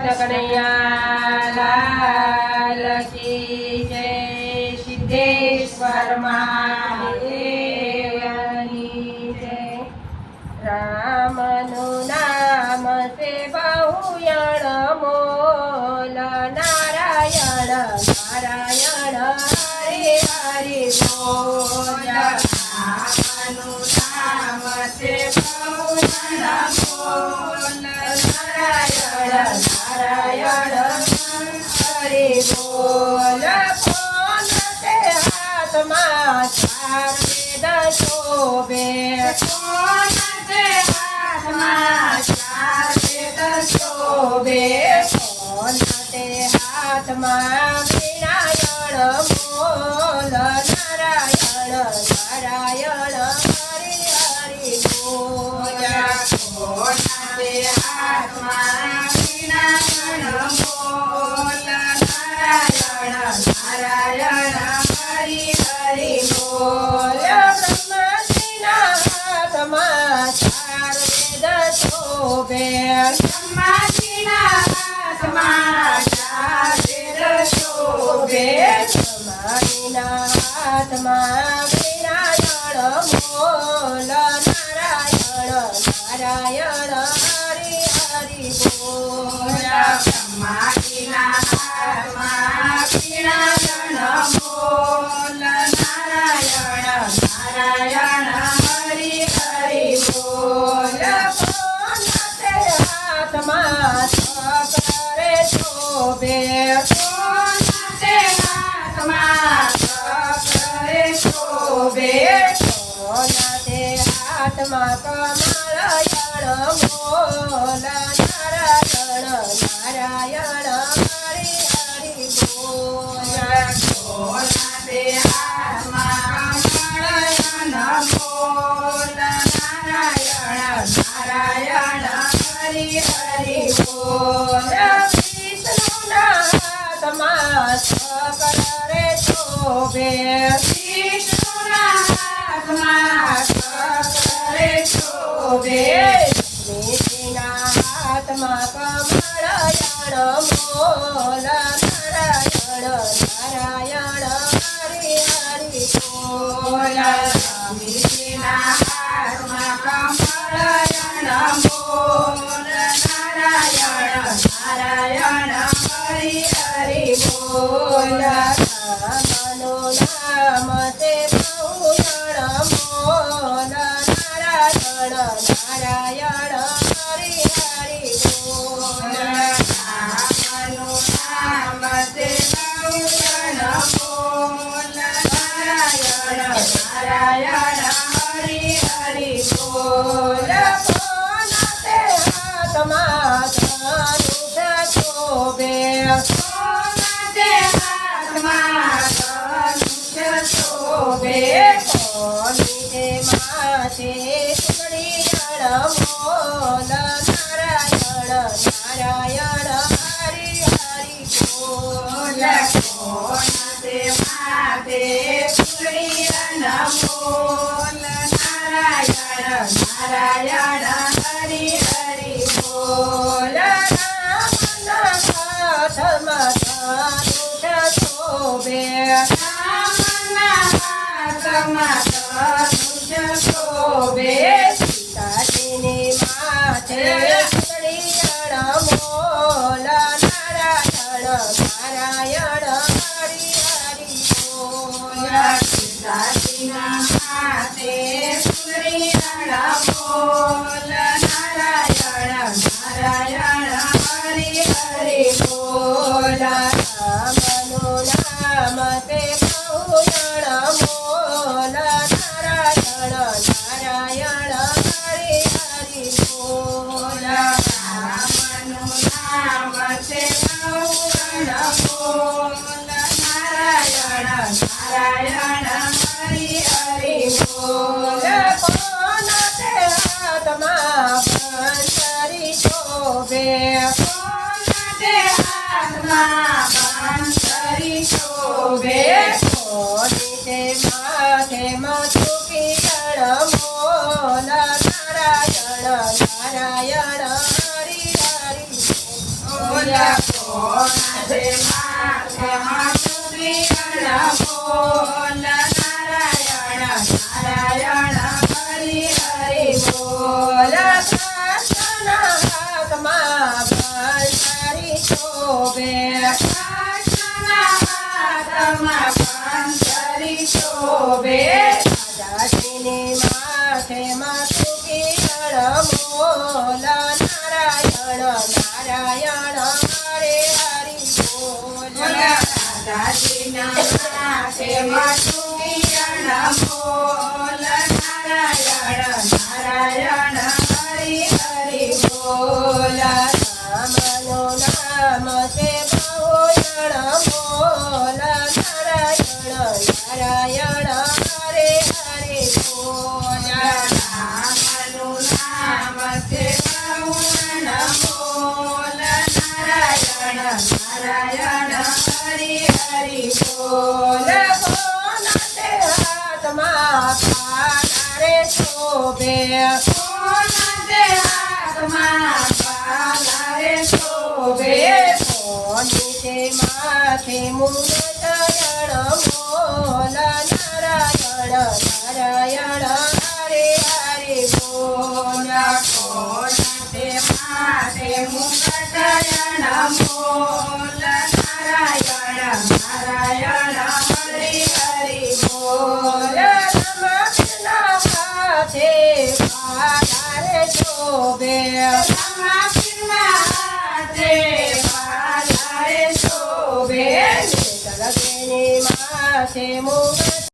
કનૈયા લાલ કી જય સિદ્ધેશ્વર મહાદેવની જય રામનું નામ છે બહુયણ મોલ નારાયણ નારાયણ હરે હરે બોલ રામનું નામ છે બહુયણ મોલ નારાયણ નારાયણ હરે બોલ કોણ તે હાથમાં ચાર વેદ શોભે કોણ તે હાથમાં ચાર વેદ શોભે કોણ તે હાથમાં વિનાયણ મોલ નારાયણ નારાયણ હરે હરે બોલ કોણ તે હાથમાં વિનાયણ મોલ નારાયણ નારાયણ હરે હરે બોલ બ્રહ્માજીના હાથમાં ચાર વેદ શોભે બ્રહ્માજીના હાથમાં ચાર વેદ શોભે બ્રહ્માજીના હાથમાં વિનાયણ મોલ નારાયણ નારાયણ હરે હરે બોલ બ્રહ્માજીના હાથમાં વિનાયણ મોલ નારાયણ નારાયણ હરે હરે બોલ કોણ તે હાથમાં ચક્ર શોભે કોણ તે હાથમાં ચક્ર શોભે કોણ તે હાથમાં કમળયણ મોલ નારાયણ નારાયણ હરે હરે બોલ કોણ તે હાથમાં કમળયણ મોલ નારાયણ નારાયણ હરે હરે બોલ વિષ્ણુના હાથમાં ચક્ર શોભે વિષ્ણુના હાથમાં ચક્ર શોભે વિષ્ણુના હાથમાં કમળયણ મોલ નારાયણ નારાયણ હરે હરે બોલ વિષ્ણુના હાથમાં કમળયણ મોલ નારાયણ નારાયણ હરે હરે બોલ રામનું નામ તે બહુયણ મોલ નારાયણ નારાયણ હરે હરે બોલ રામનું નામ તે બહુયણ મોલ નારાયણ નારાયણ હરે હરે બોલ કોણ તે હાથમાં ધનુષ શોભે કોણ તે હાથમાં ધનુષ શોભે કોણ તે માથે સુગડીયણ મોલ નારાયણ નારાયણ હરે હરે બોલ કોણ તે માથે સુગડીયણ મોલ નારાયણ નારાયણ હરે હરે બોલ રામના હાથમાં ધનુષ શોભે રામના હાથમાં ધનુષ શોભે સીતાજીની માથે સુગડીયણ મોલ નારાયણ નારાયણ હરે હરે બોલ સીતાજીના માથે સુગડીયણ મોલ નારાયણ નારાયણ હરે હરે બોલ રામનું નામ તે બહુયણ મોલ નારાયણ નારાયણ હરે હરે બોલ રામનું નામ તે બહુયણ મોલ નારાયણ નારાયણ હરે હરે બોલ કોણ તે હાથમાં બંસરી શોભે કોણ તે હાથમાં બંસરી શોભે કોણ તે માથે મથુકીયણ મોલ નારાયણ નારાયણ હરે હરે બોલ્યા કોના છે માથે માતુરિયા બોલ નારાયણ નારાયણ હરિ હરિ બોલ કૃષ્ણના હાથમાં બંસરી શોભે કૃષ્ણના હાથમાં બંસરી શોભે રાજાજીની માથે માતુરિયા બોલ નારાયણ નારાયણ હરે હરિ બોલ રાજાજીના માથે માતુરિયા બોલ નારાયણ નારાયણ હરિ હરિ બોલ રામનું નામ છે બહુયણ બોલ નારાયણ નારાયણ હરે હરિ બોલ રામનું નામ છે બહુયણ બોલ નારાયણ નારાયણ હરિ હરિ બોલ કોના તે હાથમાં પાનારે શોભે કોના તે હાથમાં પાનારે શોભે કોની તે માથે મુંડયણ બોલ નારાયણ નારાયણ હરે હરિ બોલ કોના તે માથે મુંડયણ બોલ નારાયણ નારાયણ હરિ હરિ બોલ રમકના હાથે પાલારે શોભે રમકના હાથે પાલારે શોભે જગતની માથે મુગટ